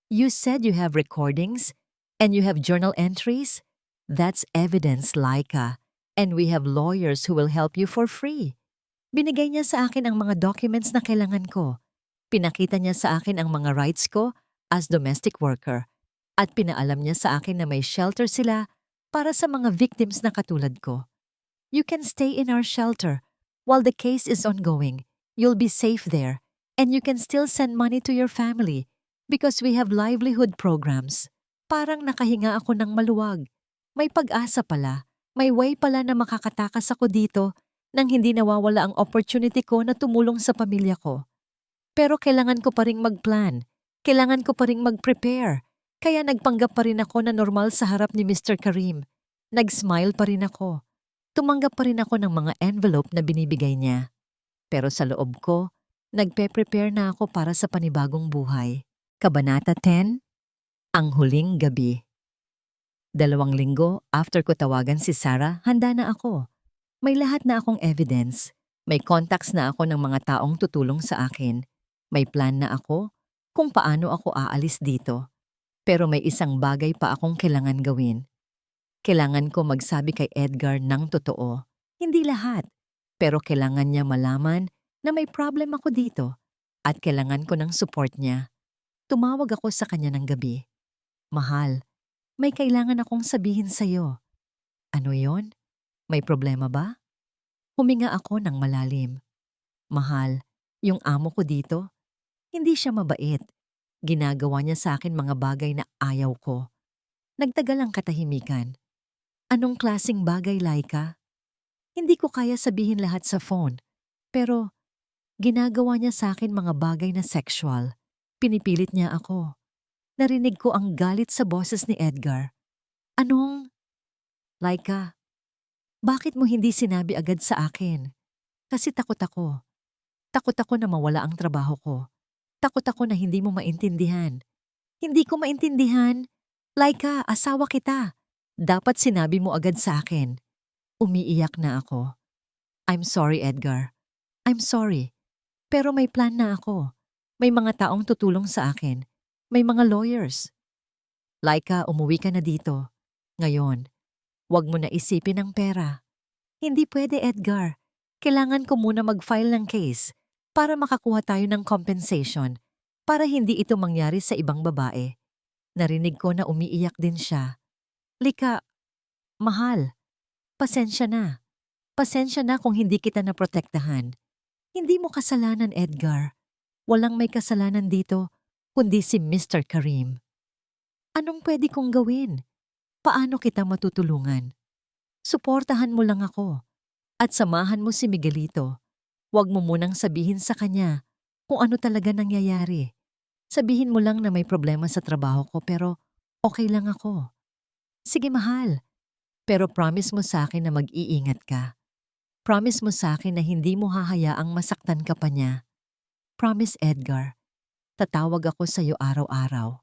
A: You said you have recordings and you have journal entries? That's evidence, Laika. And we have lawyers who will help you for free. Binigay niya sa akin ang mga documents na kailangan ko. Pinakita niya sa akin ang mga rights ko as domestic worker. At pinaalam niya sa akin na may shelter sila para sa mga victims na katulad ko. You can stay in our shelter while the case is ongoing. You'll be safe there. And you can still send money to your family because we have livelihood programs. Parang nakahinga ako ng maluwag. May pag-asa pala. May way pala na makakatakas ako dito nang hindi nawawala ang opportunity ko na tumulong sa pamilya ko. Pero kailangan ko pa ring mag-plan. Kailangan ko pa ring mag-prepare. Kaya nagpanggap pa rin ako na normal sa harap ni Mr. Karim. Nag-smile pa rin ako. Tumanggap pa rin ako ng mga envelope na binibigay niya. Pero sa loob ko, nagpe-prepare na ako para sa panibagong buhay. Kabanata 10, Ang Huling Gabi. 2 linggo after ko tawagan si Sarah, handa na ako. May lahat na akong evidence. May contacts na ako ng mga taong tutulong sa akin. May plan na ako kung paano ako aalis dito. Pero may isang bagay pa akong kailangan gawin. Kailangan ko magsabi kay Edgar ng totoo. Hindi lahat. Pero kailangan niya malaman na may problem ako dito. At kailangan ko ng support niya. Tumawag ako sa kanya ng gabi. Mahal, may kailangan akong sabihin sa'yo. Ano yon? May problema ba? Huminga ako ng malalim. Mahal, yung amo ko dito, hindi siya mabait. Ginagawa niya sa akin mga bagay na ayaw ko. Nagtagal ang katahimikan. Anong klaseng bagay, Laika? Hindi ko kaya sabihin lahat sa phone. Pero ginagawa niya sa akin mga bagay na sexual. Pinipilit niya ako. Narinig ko ang galit sa boses ni Edgar. Anong? Laika, bakit mo hindi sinabi agad sa akin? Kasi takot ako. Takot ako na mawala ang trabaho ko. Takot ako na hindi mo maintindihan. Hindi ko maintindihan. Laika, asawa kita. Dapat sinabi mo agad sa akin. Umiiyak na ako. I'm sorry, Edgar. I'm sorry. Pero may plan na ako. May mga taong tutulong sa akin. May mga lawyers. Laika, umuwi ka na dito. Ngayon, huwag mo na isipin ang pera. Hindi pwede, Edgar. Kailangan ko muna mag-file ng case para makakuha tayo ng compensation para hindi ito mangyari sa ibang babae. Narinig ko na umiiyak din siya. Lika, mahal, pasensya na. Pasensya na kung hindi kita naprotektahan. Hindi mo kasalanan, Edgar. Walang may kasalanan dito kundi si Mr. Karim. Anong pwede kong gawin? Paano kita matutulungan? Suportahan mo lang ako at samahan mo si Miguelito. Huwag mo munang sabihin sa kanya kung ano talaga nangyayari. Sabihin mo lang na may problema sa trabaho ko pero okay lang ako. Sige mahal, pero promise mo sa akin na mag-iingat ka. Promise mo sa akin na hindi mo hahayaang masaktan ka pa niya. Promise, Edgar. Tatawag ako sa iyo araw-araw.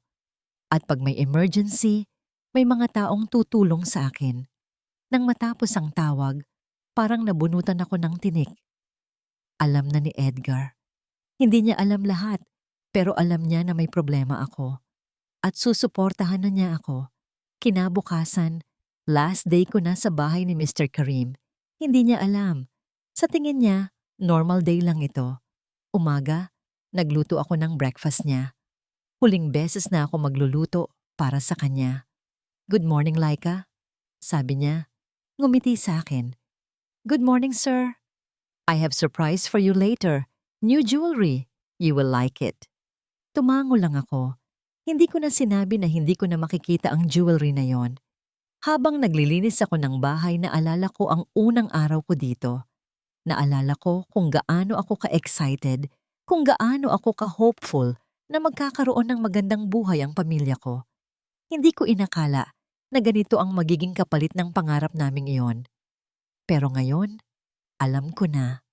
A: At pag may emergency, may mga taong tutulong sa akin. Nang matapos ang tawag, parang nabunutan ako ng tinik. Alam na ni Edgar. Hindi niya alam lahat, pero alam niya na may problema ako. At susuportahan na niya ako. Kinabukasan, last day ko na sa bahay ni Mr. Karim. Hindi niya alam. Sa tingin niya, normal day lang ito. Umaga, nagluto ako ng breakfast niya. Huling beses na ako magluluto para sa kanya. Good morning, Laika. Sabi niya. Ngumiti sa akin. Good morning, sir. I have surprise for you later. New jewelry. You will like it. Tumango lang ako. Hindi ko na sinabi na hindi ko na makikita ang jewelry na yon. Habang naglilinis ako ng bahay, naalala ko ang unang araw ko dito. Naalala ko kung gaano ako ka-excited, kung gaano ako ka-hopeful na magkakaroon ng magandang buhay ang pamilya ko. Hindi ko inakala na ganito ang magiging kapalit ng pangarap naming iyon. Pero ngayon, alam ko na.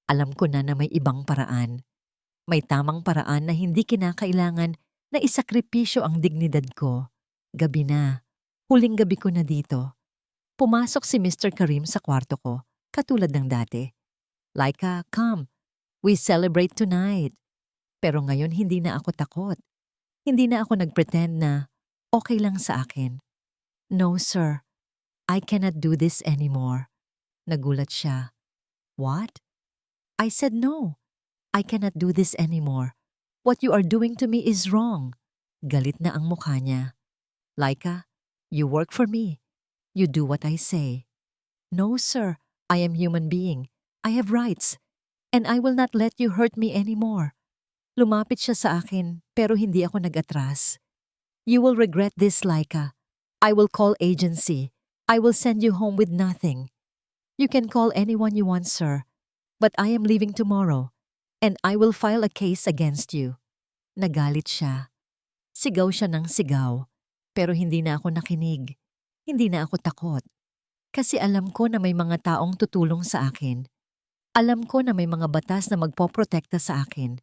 A: Alam ko na may ibang paraan. May tamang paraan na hindi kinakailangan na isakripisyo ang dignidad ko. Gabi na. Huling gabi ko na dito. Pumasok si Mr. Karim sa kwarto ko, katulad ng dati. Laika, come. We celebrate tonight. Pero ngayon hindi na ako takot. Hindi na ako nagpretend na okay lang sa akin. No, sir. I cannot do this anymore. Nagulat siya. What? I said no. I cannot do this anymore. What you are doing to me is wrong. Galit na ang mukha niya. Laika, you work for me. You do what I say. No, sir. I am human being. I have rights. And I will not let you hurt me anymore. Lumapit siya sa akin, pero hindi ako nag-atras. You will regret this, Laika. I will call agency. I will send you home with nothing. You can call anyone you want, sir. But I am leaving tomorrow. And I will file a case against you. Nagalit siya. Sigaw siya ng sigaw. Pero hindi na ako nakinig. Hindi na ako takot. Kasi alam ko na may mga taong tutulong sa akin. Alam ko na may mga batas na magpoprotekta sa akin.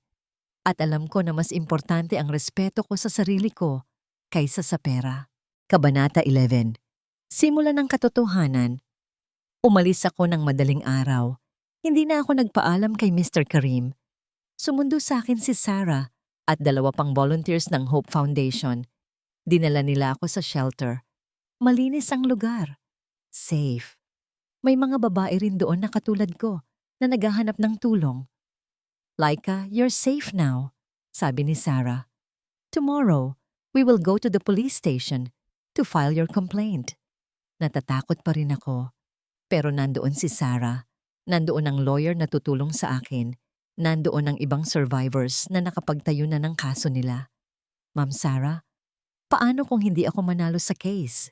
A: At alam ko na mas importante ang respeto ko sa sarili ko kaysa sa pera. Kabanata 11. Simula ng katotohanan. Umalis ako ng madaling araw. Hindi na ako nagpaalam kay Mr. Karim. Sumundo sa akin si Sarah at 2 pang volunteers ng Hope Foundation. Dinala nila ako sa shelter. Malinis ang lugar. Safe. May mga babae rin doon na katulad ko na naghahanap ng tulong. Laika, you're safe now, sabi ni Sarah. Tomorrow, we will go to the police station to file your complaint. Natatakot pa rin ako. Pero nandoon si Sarah. Nandoon ang lawyer na tutulong sa akin. Nandoon ang ibang survivors na nakapagtayo na ng kaso nila. Ma'am Sarah, paano kung hindi ako manalo sa case?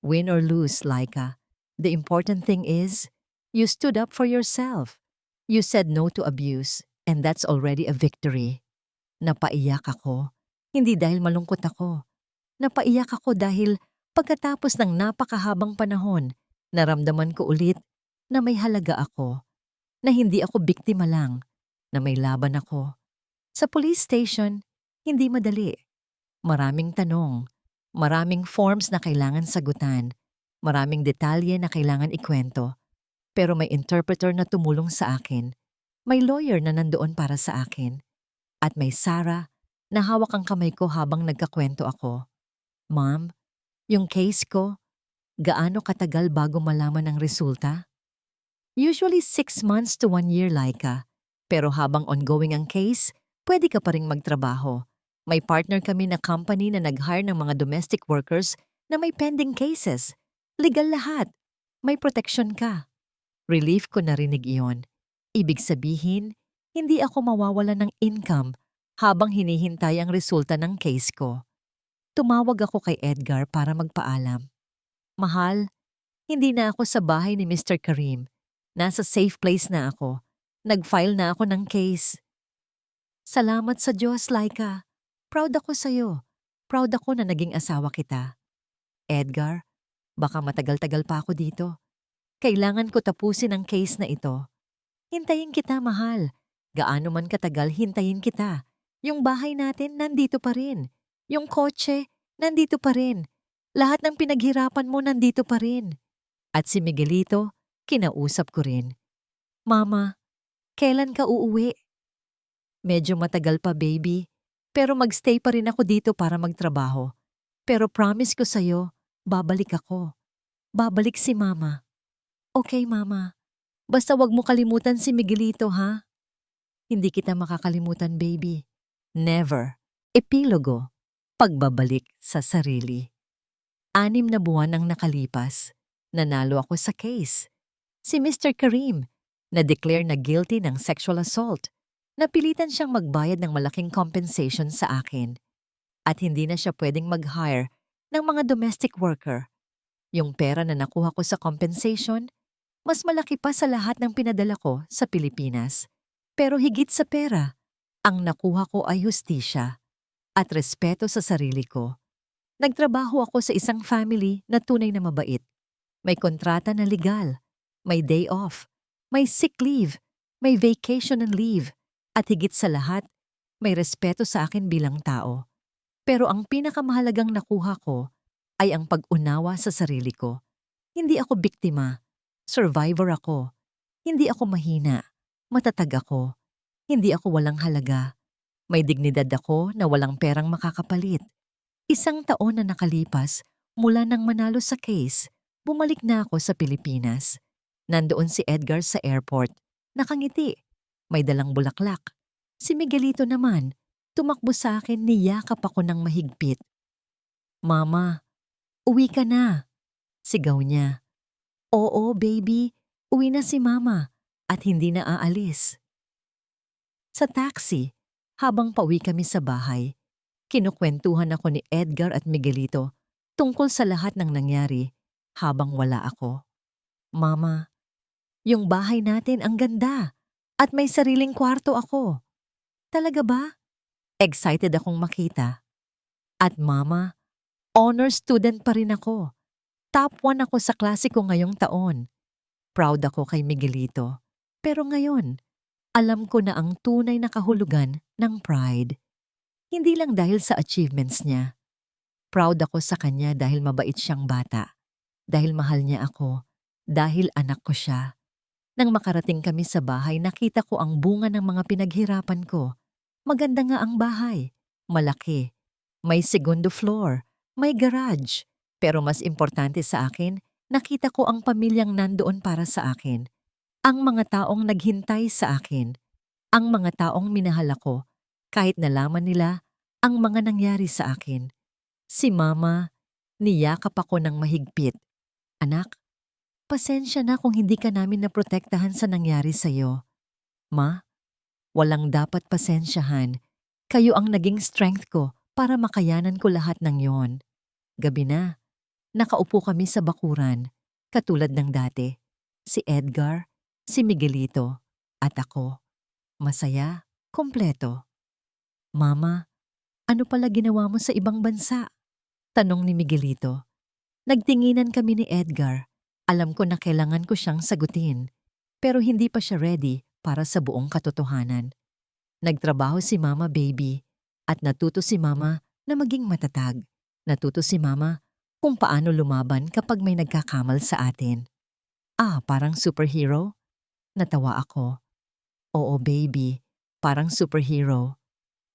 A: Win or lose, Laika, the important thing is, you stood up for yourself. You said no to abuse, and that's already a victory. Napaiyak ako. Hindi dahil malungkot ako. Napaiyak ako dahil pagkatapos ng napakahabang panahon, naramdaman ko ulit na may halaga ako, na hindi ako biktima lang, na may laban ako. Sa police station, hindi madali. Maraming tanong, maraming forms na kailangan sagutan, maraming detalye na kailangan ikwento. Pero may interpreter na tumulong sa akin, may lawyer na nandoon para sa akin, at may Sarah na hawak ang kamay ko habang nagkakwento ako. Ma'am, yung case ko, gaano katagal bago malaman ang resulta? Usually 6 months to 1 year, Laika. Pero habang ongoing ang case, pwede ka pa ring magtrabaho. May partner kami na company na nag-hire ng mga domestic workers na may pending cases. Legal lahat. May protection ka. Relief ko narinig iyon. Ibig sabihin, hindi ako mawawala ng income habang hinihintay ang resulta ng case ko. Tumawag ako kay Edgar para magpaalam. Mahal, hindi na ako sa bahay ni Mr. Karim. Nasa safe place na ako. Nag-file na ako ng case. Salamat sa Diyos, Laika. Proud ako sa'yo. Proud ako na naging asawa kita. Edgar, baka matagal-tagal pa ako dito. Kailangan ko tapusin ang case na ito. Hintayin kita, mahal. Gaano man katagal, hintayin kita. Yung bahay natin nandito pa rin. Yung kotse, nandito pa rin. Lahat ng pinaghirapan mo nandito pa rin. At si Miguelito, kinausap ko rin. Mama, kailan ka uuwi? Medyo matagal pa, baby. Pero magstay pa rin ako dito para magtrabaho. Pero promise ko sa'yo, babalik ako. Babalik si Mama. Okay, Mama. Basta wag mo kalimutan si Miguelito, ha? Hindi kita makakalimutan, baby. Never. Epilogo. Pagbabalik sa sarili. 6 na buwan ang nakalipas. Nanalo ako sa case. Si Mr. Karim, na-declare na guilty ng sexual assault. Napilitan siyang magbayad ng malaking compensation sa akin. At hindi na siya pwedeng mag-hire ng mga domestic worker. Yung pera na nakuha ko sa compensation, mas malaki pa sa lahat ng pinadala ko sa Pilipinas. Pero higit sa pera, ang nakuha ko ay hustisya at respeto sa sarili ko. Nagtrabaho ako sa isang family na tunay na mabait. May kontrata na legal, may day off, may sick leave, may vacation and leave, at higit sa lahat, may respeto sa akin bilang tao. Pero ang pinakamahalagang nakuha ko ay ang pag-unawa sa sarili ko. Hindi ako biktima, survivor ako. Hindi ako mahina, matatag ako. Hindi ako walang halaga. May dignidad ako na walang perang makakapalit. 1 taon na nakalipas mula nang manalo sa case, bumalik na ako sa Pilipinas. Nandoon si Edgar sa airport, nakangiti, may dalang bulaklak. Si Miguelito naman, tumakbo sa akin, niyakap ako ng mahigpit. Mama, uwi ka na, sigaw niya. Oo, baby, uwi na si Mama at hindi na aalis. Sa taxi, habang pauwi kami sa bahay, kinukwentuhan ako ni Edgar at Miguelito tungkol sa lahat ng nangyari habang wala ako. Mama, yung bahay natin ang ganda at may sariling kwarto ako. Talaga ba? Excited akong makita. At Mama, honor student pa rin ako. Top 1 ako sa klase ko ngayong taon. Proud ako kay Miguelito. Pero ngayon, alam ko na ang tunay na kahulugan ng pride. Hindi lang dahil sa achievements niya. Proud ako sa kanya dahil mabait siyang bata. Dahil mahal niya ako. Dahil anak ko siya. Nang makarating kami sa bahay, nakita ko ang bunga ng mga pinaghirapan ko. Maganda nga ang bahay. Malaki. May segundo floor. May garage. Pero mas importante sa akin, nakita ko ang pamilyang nandoon para sa akin. Ang mga taong naghintay sa akin. Ang mga taong minahal ako. Kahit nalaman nila ang mga nangyari sa akin. Si Mama, niyakap ako ng mahigpit. Anak, pasensya na kung hindi ka namin naprotektahan sa nangyari sa'yo. Ma, walang dapat pasensyahan. Kayo ang naging strength ko para makayanan ko lahat ng yon. Gabi na, nakaupo kami sa bakuran, katulad ng dati. Si Edgar, si Miguelito, at ako. Masaya, kompleto. Mama, ano pala ginawa mo sa ibang bansa? Tanong ni Miguelito. Nagtinginan kami ni Edgar. Alam ko na kailangan ko siyang sagutin. Pero hindi pa siya ready para sa buong katotohanan. Nagtrabaho si Mama, baby. At natuto si Mama na maging matatag. Natuto si Mama kung paano lumaban kapag may nagkakamal sa atin. Ah, parang superhero? Natawa ako. Oo, baby. Parang superhero.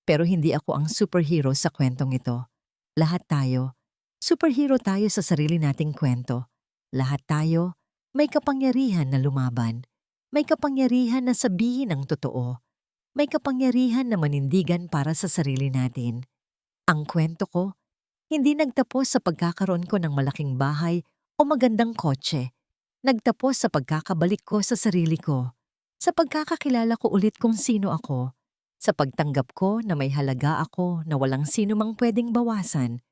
A: Pero hindi ako ang superhero sa kwentong ito. Lahat tayo. Superhero tayo sa sarili nating kwento. Lahat tayo may kapangyarihan na lumaban. May kapangyarihan na sabihin ang totoo. May kapangyarihan na manindigan para sa sarili natin. Ang kwento ko, hindi nagtapos sa pagkakaroon ko ng malaking bahay o magandang kotse. Nagtapos sa pagkakabalik ko sa sarili ko. Sa pagkakakilala ko ulit kung sino ako. Sa pagtanggap ko na may halaga ako na walang sino mang pwedeng bawasan.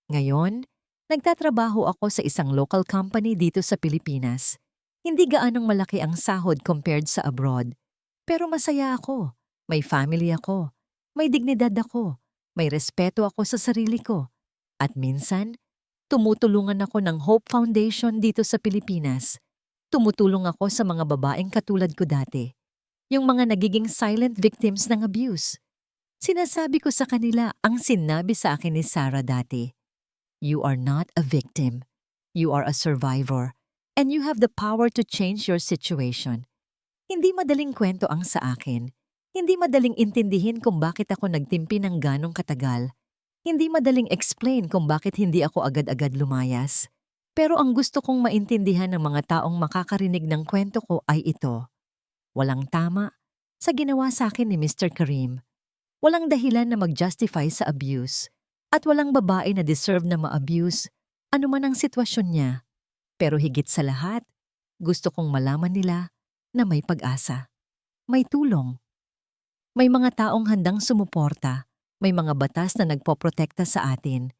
A: Ngayon, nagtatrabaho ako sa isang local company dito sa Pilipinas. Hindi gaanong malaki ang sahod compared sa abroad. Pero masaya ako. May family ako. May dignidad ako. May respeto ako sa sarili ko. At minsan, tumutulungan ako ng Hope Foundation dito sa Pilipinas. Tumutulong ako sa mga babaeng katulad ko dati. Yung mga nagiging silent victims ng abuse. Sinasabi ko sa kanila ang sinabi sa akin ni Sarah dati. You are not a victim. You are a survivor. And you have the power to change your situation. Hindi madaling kwento ang sa akin. Hindi madaling intindihin kung bakit ako nagtimpi ng ganong katagal. Hindi madaling explain kung bakit hindi ako agad-agad lumayas. Pero ang gusto kong maintindihan ng mga taong makakarinig ng kwento ko ay ito. Walang tama sa ginawa sa akin ni Mr. Karim. Walang dahilan na mag-justify sa abuse. At walang babae na deserve na ma-abuse, anuman ang sitwasyon niya. Pero higit sa lahat, gusto kong malaman nila na may pag-asa. May tulong. May mga taong handang sumuporta. May mga batas na nagpoprotekta sa atin.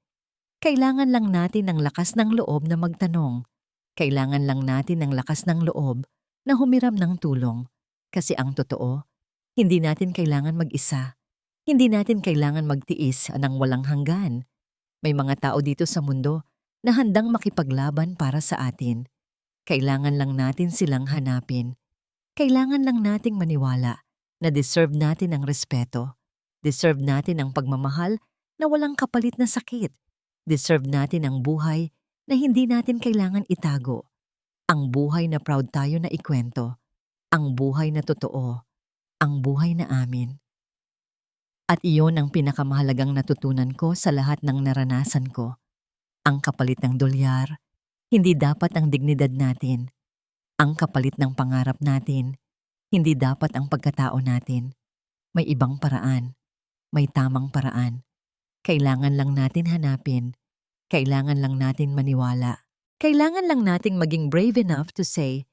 A: Kailangan lang natin ng lakas ng loob na magtanong. Kailangan lang natin ng lakas ng loob na humiram ng tulong. Kasi ang totoo, hindi natin kailangan mag-isa. Hindi natin kailangan magtiis ng walang hanggan. May mga tao dito sa mundo na handang makipaglaban para sa atin. Kailangan lang natin silang hanapin. Kailangan lang nating maniwala na deserve natin ang respeto. Deserve natin ang pagmamahal na walang kapalit na sakit. Deserve natin ang buhay na hindi natin kailangan itago. Ang buhay na proud tayo na ikwento. Ang buhay na totoo. Ang buhay na amin. At iyon ang pinakamahalagang natutunan ko sa lahat ng naranasan ko. Ang kapalit ng dolyar, hindi dapat ang dignidad natin. Ang kapalit ng pangarap natin, hindi dapat ang pagkatao natin. May ibang paraan. May tamang paraan. Kailangan lang natin hanapin. Kailangan lang natin maniwala. Kailangan lang nating maging brave enough to say,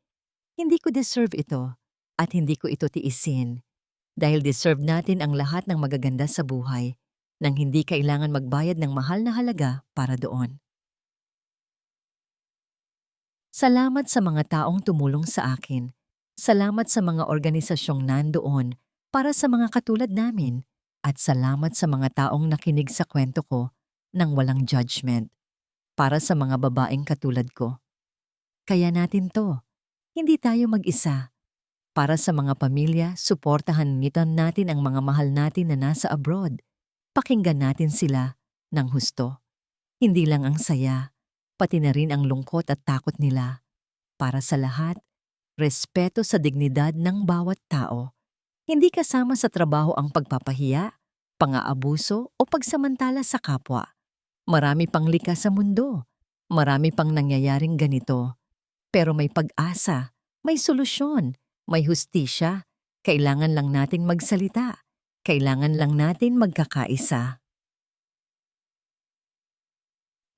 A: hindi ko deserve ito at hindi ko ito tiisin. Dahil deserve natin ang lahat ng magaganda sa buhay nang hindi kailangan magbayad ng mahal na halaga para doon. Salamat sa mga taong tumulong sa akin. Salamat sa mga organisasyong nandoon para sa mga katulad namin. At salamat sa mga taong nakinig sa kwento ko nang walang judgment. Para sa mga babaeng katulad ko. Kaya natin to. Hindi tayo mag-isa. Para sa mga pamilya, suportahan natin ang mga mahal natin na nasa abroad. Pakinggan natin sila ng husto. Hindi lang ang saya, pati na rin ang lungkot at takot nila. Para sa lahat, respeto sa dignidad ng bawat tao. Hindi kasama sa trabaho ang pagpapahiya, pang-aabuso o pagsamantala sa kapwa. Marami pang likas sa mundo. Marami pang nangyayaring ganito. Pero may pag-asa, may solusyon, may hustisya. Kailangan lang nating magsalita. Kailangan lang natin magkakaisa.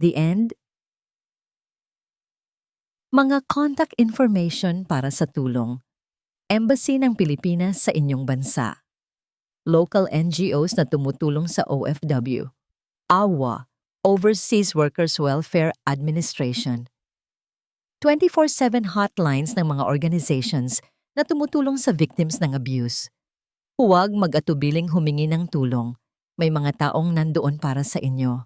A: The end. Mga contact information para sa tulong. Embassy ng Pilipinas sa inyong bansa. Local NGOs na tumutulong sa OFW. AWWA, Overseas Workers Welfare Administration. 24/7 hotlines ng mga organizations na tumutulong sa victims ng abuse. Huwag mag-atubiling humingi ng tulong. May mga taong nandoon para sa inyo.